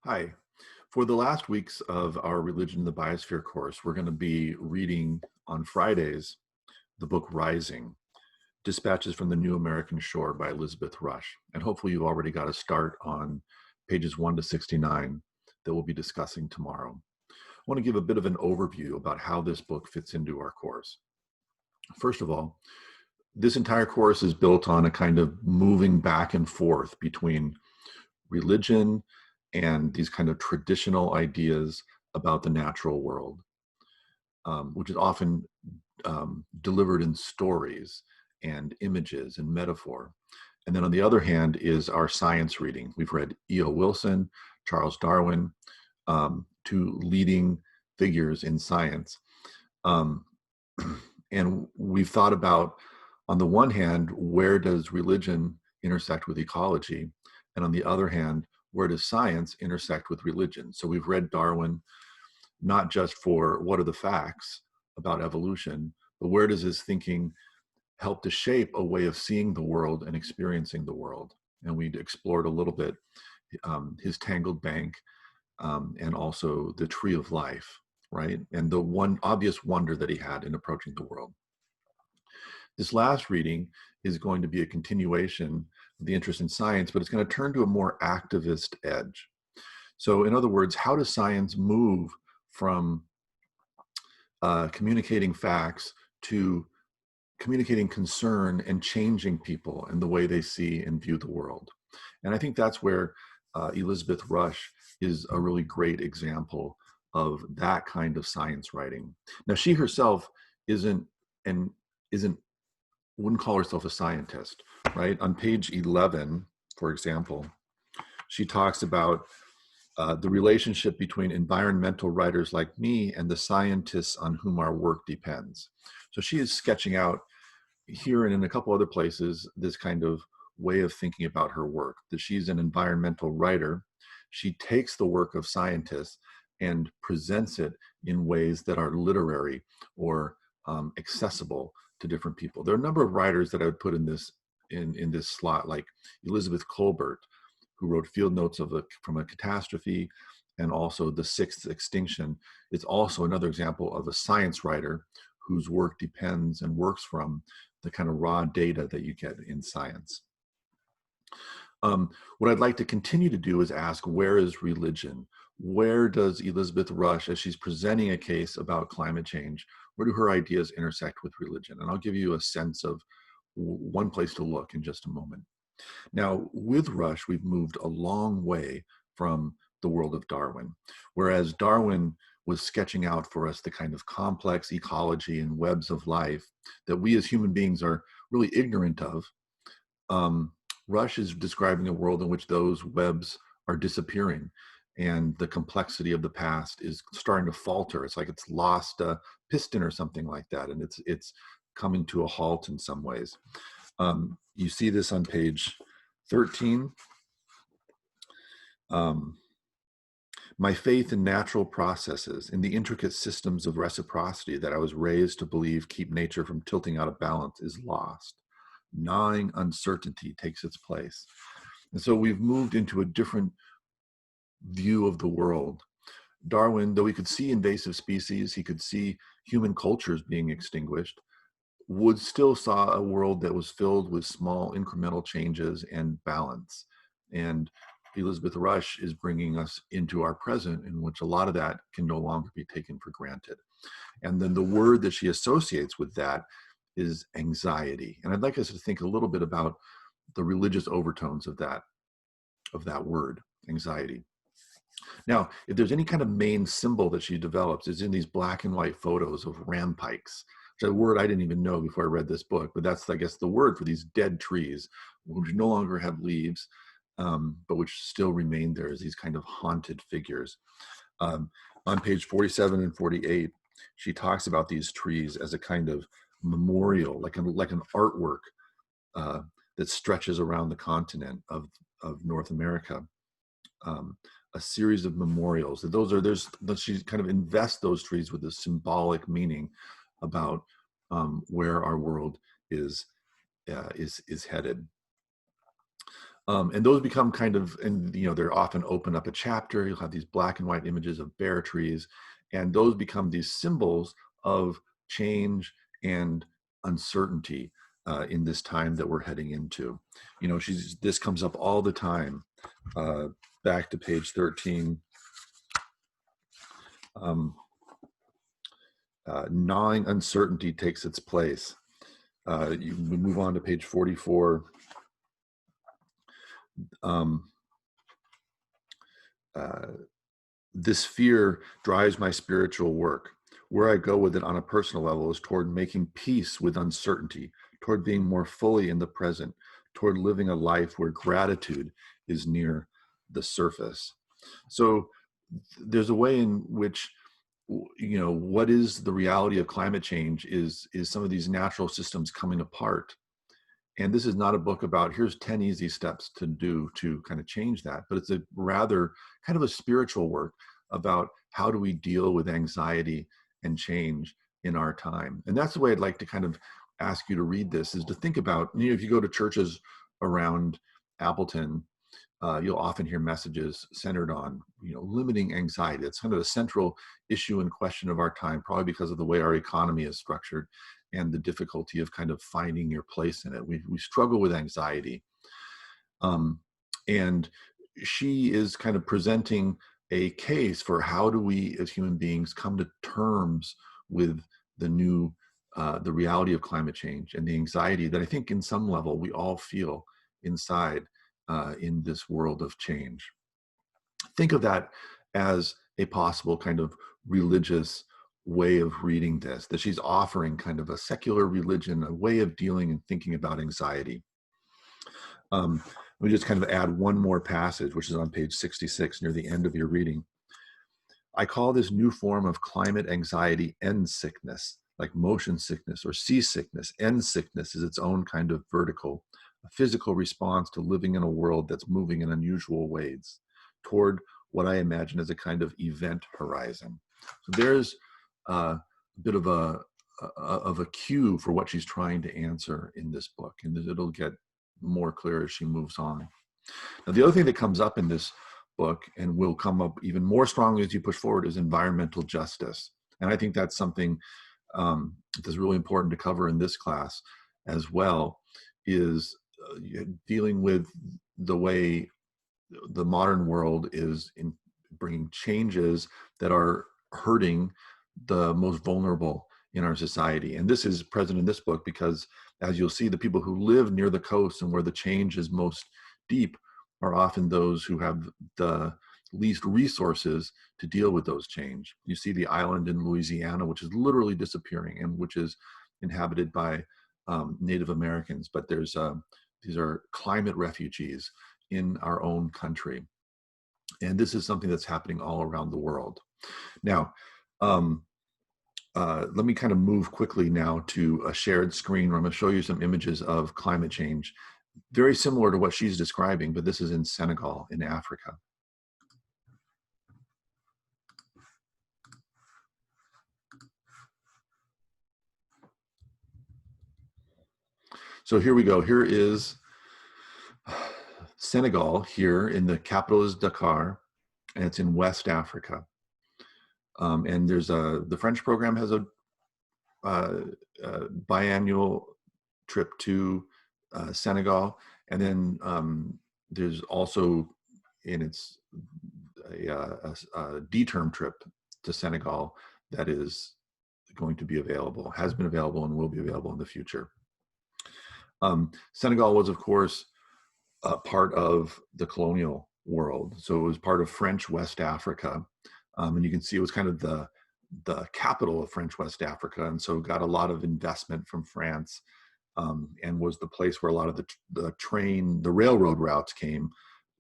Hi. For the last weeks of our Religion in the Biosphere course, we're going to be reading on Fridays the book Rising, Dispatches from the New American Shore by Elizabeth Rush. And hopefully you've already got a start on pages 1 to 69 that we'll be discussing tomorrow. I want to give a bit of an overview about how this book fits into our course. First of all, this entire course is built on a kind of moving back and forth between religion and these kind of traditional ideas about the natural world, which is often delivered in stories and images and metaphor. And then on the other hand is our science reading. We've read E.O. Wilson, Charles Darwin, two leading figures in science. And we've thought about, on the one hand, where does religion intersect with ecology? And on the other hand, where does science intersect with religion? So we've read Darwin, not just for what are the facts about evolution, but where does his thinking help to shape a way of seeing the world and experiencing the world? And we explored a little bit his tangled bank and also the tree of life, right? And the one obvious wonder that he had in approaching the world. This last reading is going to be a continuation of the interest in science, but it's going to turn to a more activist edge. So in other words, how does science move from communicating facts to communicating concern and changing people and the way they see and view the world? And I think that's where Elizabeth Rush is a really great example of that kind of science writing. Now, she herself wouldn't call herself a scientist, right? On page 11, for example, she talks about the relationship between environmental writers like me and the scientists on whom our work depends. So she is sketching out here and in a couple other places this kind of way of thinking about her work, that she's an environmental writer. She takes the work of scientists and presents it in ways that are literary or accessible to different people. There are a number of writers that I would put in this slot, like Elizabeth Colbert, who wrote Field Notes from a Catastrophe and also The Sixth Extinction. It's also another example of a science writer whose work depends and works from the kind of raw data that you get in science. What I'd like to continue to do is ask, where is religion? Where does Elizabeth Rush, as she's presenting a case about climate change, where do her ideas intersect with religion? And I'll give you a sense of one place to look in just a moment. Now, with Rush, we've moved a long way from the world of Darwin. Whereas Darwin was sketching out for us the kind of complex ecology and webs of life that we as human beings are really ignorant of, Rush is describing a world in which those webs are disappearing and the complexity of the past is starting to falter. It's like it's lost a piston or something like that, and it's coming to a halt in some ways. You see this on page 13. My faith in natural processes, in the intricate systems of reciprocity that I was raised to believe keep nature from tilting out of balance, is lost. Gnawing uncertainty takes its place. And so we've moved into a different view of the world. Darwin, though he could see invasive species, he could see human cultures being extinguished, would still saw a world that was filled with small incremental changes and balance. And Elizabeth Rush is bringing us into our present, in which a lot of that can no longer be taken for granted. And then the word that she associates with that is anxiety. And I'd like us to think a little bit about the religious overtones of that word, anxiety. Now, if there's any kind of main symbol that she develops, is in these black and white photos of rampikes, which is a word I didn't even know before I read this book, but that's, I guess, the word for these dead trees, which no longer have leaves, but which still remain there as these kind of haunted figures. On page 47 and 48, she talks about these trees as a kind of memorial, like an artwork that stretches around the continent of North America. A series of memorials. She kind of invests those trees with a symbolic meaning about where our world is headed. And those become kind of, and they're often open up a chapter. You'll have these black and white images of bare trees, and those become these symbols of change and uncertainty in this time that we're heading into. This comes up all the time. Back to page 13. Gnawing uncertainty takes its place. We move on to page 44. This fear drives my spiritual work. Where I go with it on a personal level is toward making peace with uncertainty, toward being more fully in the present, toward living a life where gratitude is near the surface. So there's a way in which, what is the reality of climate change is some of these natural systems coming apart. And this is not a book about here's 10 easy steps to do to kind of change that, but it's a rather kind of a spiritual work about how do we deal with anxiety and change in our time. And that's the way I'd like to kind of ask you to read this, is to think about, if you go to churches around Appleton, you'll often hear messages centered on, limiting anxiety. It's kind of a central issue and question of our time, probably because of the way our economy is structured and the difficulty of kind of finding your place in it. We struggle with anxiety. And she is kind of presenting a case for how do we as human beings come to terms with the reality of climate change and the anxiety that I think in some level we all feel inside in this world of change. Think of that as a possible kind of religious way of reading this, that she's offering kind of a secular religion, a way of dealing and thinking about anxiety. Let me just kind of add one more passage, which is on page 66 near the end of your reading. I call this new form of climate anxiety end sickness, like motion sickness or seasickness. End sickness is its own kind of vertical, a physical response to living in a world that's moving in unusual ways toward what I imagine as a kind of event horizon. So there's a bit of a cue for what she's trying to answer in this book, and it'll get more clear as she moves on. Now, the other thing that comes up in this book, and will come up even more strongly as you push forward, is environmental justice. And I think that's something that's really important to cover in this class as well, is dealing with the way the modern world is in bringing changes that are hurting the most vulnerable in our society. And this is present in this book because, as you'll see, the people who live near the coast and where the change is most deep are often those who have the least resources to deal with those change. You see the island in Louisiana, which is literally disappearing and which is inhabited by Native Americans, but these are climate refugees in our own country. And this is something that's happening all around the world. Now, let me kind of move quickly now to a shared screen where I'm going to show you some images of climate change, very similar to what she's describing, but this is in Senegal in Africa. So here we go. Here is Senegal, here in the capital is Dakar, and it's in West Africa. And there's the French program has a biannual trip to Senegal, and then there's also its a D-term trip to Senegal that is going to be available, has been available, and will be available in the future. Senegal was, of course, part of the colonial world, so it was part of French West Africa, and you can see it was kind of the capital of French West Africa, and so got a lot of investment from France, and was the place where a lot of the railroad routes came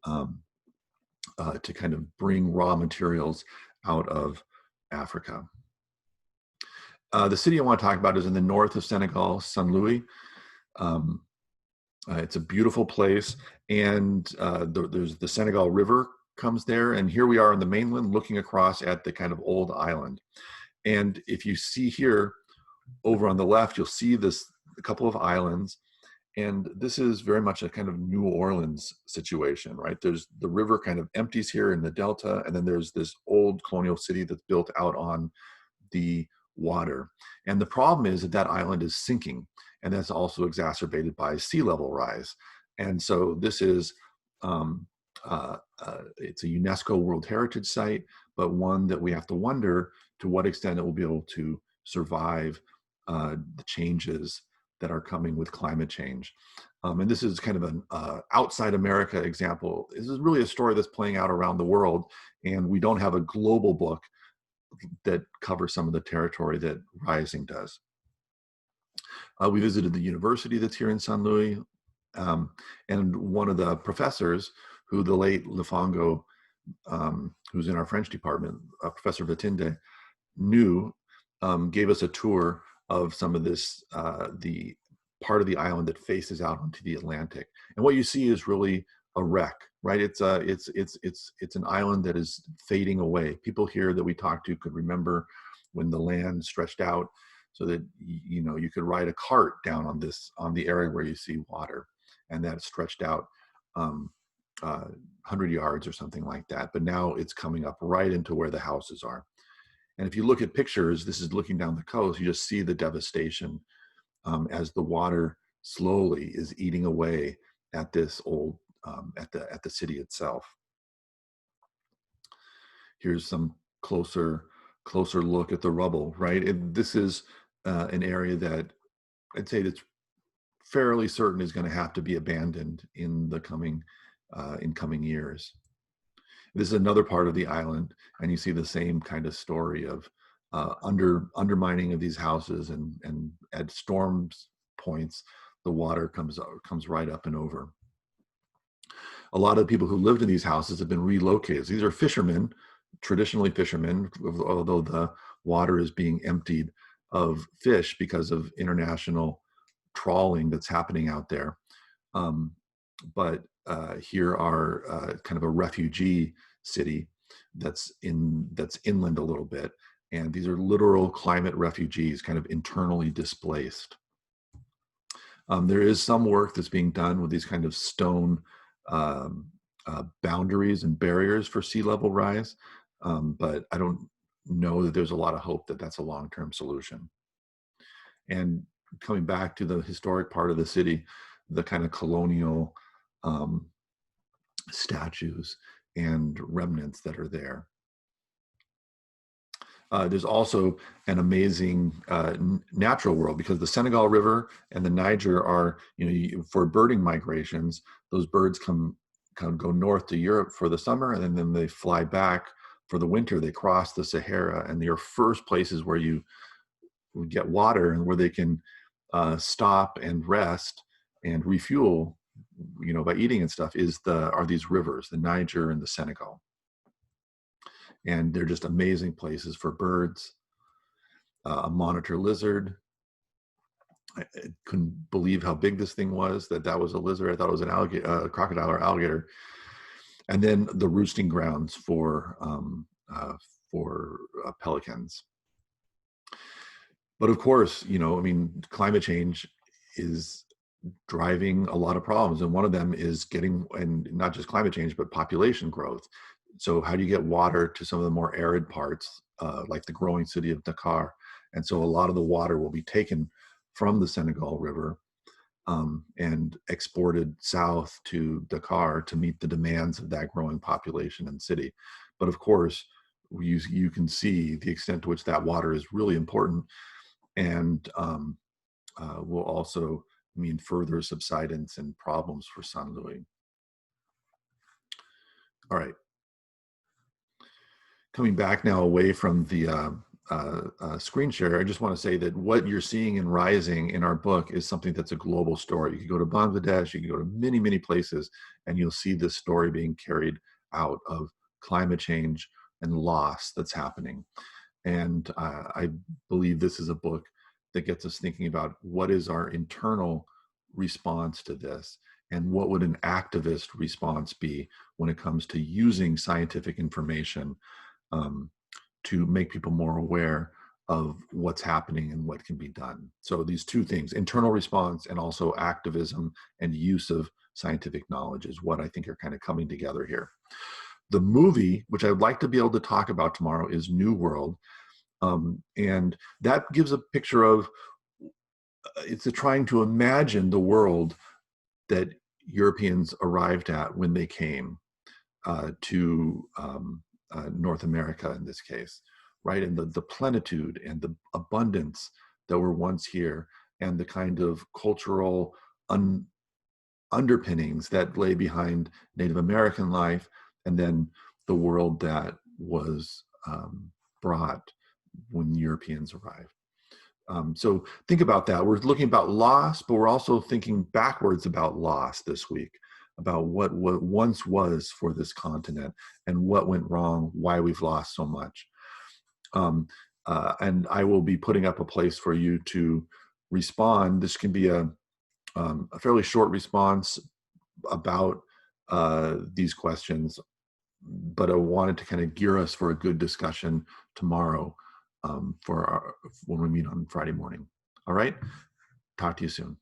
to kind of bring raw materials out of Africa. The city I want to talk about is in the north of Senegal, Saint Louis. It's a beautiful place, and there's the Senegal River comes there, and here we are on the mainland looking across at the kind of old island. And if you see here over on the left, you'll see a couple of islands, And this is very much a kind of New Orleans situation, right? There's the river kind of empties here in the delta, and then there's this old colonial city that's built out on the water. And the problem is that that island is sinking, and that's also exacerbated by sea level rise. And so this is um, it's a UNESCO World Heritage Site, but one that we have to wonder to what extent it will be able to survive the changes that are coming with climate change. And this is kind of an outside America example. This is really a story that's playing out around the world, and we don't have a global book that covers some of the territory that Rising does. We visited the university that's here in San Luis, and one of the professors, who the late Lefongo, who's in our French department, Professor Vatinde, knew, gave us a tour of some of this, the part of the island that faces out onto the Atlantic. And what you see is really a wreck, right? It's an island that is fading away. People here that we talked to could remember when the land stretched out so that you could ride a cart down on the area where you see water, and that stretched out 100 yards or something like that. But now it's coming up right into where the houses are. And if you look at pictures, this is looking down the coast, you just see the devastation as the water slowly is eating away at this old, at the city itself. Here's some closer look at the rubble, right? This is an area that I'd say that's fairly certain is going to have to be abandoned in the coming years. This is another part of the island, and you see the same kind of story of undermining of these houses, and at storms points, the water comes right up and over. A lot of the people who lived in these houses have been relocated. These are fishermen, traditionally fishermen, although the water is being emptied of fish because of international trawling that's happening out there. But here are kind of a refugee city that's inland a little bit, and these are literal climate refugees, kind of internally displaced. There is some work that's being done with these kind of stone boundaries and barriers for sea level rise, but I don't know that there's a lot of hope that that's a long-term solution. And coming back to the historic part of the city, the kind of colonial statues and remnants that are there. There's also an amazing natural world, because the Senegal River and the Niger are, for birding migrations, those birds go north to Europe for the summer, and then they fly back for the winter. They cross the Sahara, and they are first places where you get water and where they can stop and rest and refuel, by eating and stuff, are these rivers, the Niger and the Senegal. And they're just amazing places for birds. A monitor lizard. I couldn't believe how big this thing was, that was a lizard. I thought it was an alligator, crocodile or alligator. And then the roosting grounds for pelicans. But of course, climate change is driving a lot of problems. And one of them is and not just climate change, but population growth. So how do you get water to some of the more arid parts, like the growing city of Dakar? And so a lot of the water will be taken from the Senegal River and exported south to Dakar to meet the demands of that growing population and city. But of course, you can see the extent to which that water is really important, and will also mean further subsidence and problems for San Luis. All right. Coming back now away from the screen share, I just want to say that what you're seeing in Rising in our book is something that's a global story. You can go to Bangladesh, you can go to many, many places, and you'll see this story being carried out of climate change and loss that's happening. And I believe this is a book that gets us thinking about what is our internal response to this, and what would an activist response be when it comes to using scientific information to make people more aware of what's happening and what can be done. So these two things, internal response and also activism and use of scientific knowledge, is what I think are kind of coming together here. The movie, which I would like to be able to talk about tomorrow, is New World. And that gives a picture of, it's trying to imagine the world that Europeans arrived at when they came to North America in this case, right? And the plenitude and the abundance that were once here, and the kind of cultural underpinnings that lay behind Native American life, and then the world that was brought when Europeans arrived. So think about that. We're looking about loss, but we're also thinking backwards about loss this week, about what once was for this continent and what went wrong, why we've lost so much. And I will be putting up a place for you to respond. This can be a fairly short response about these questions, but I wanted to kind of gear us for a good discussion tomorrow when we meet on Friday morning. All right, talk to you soon.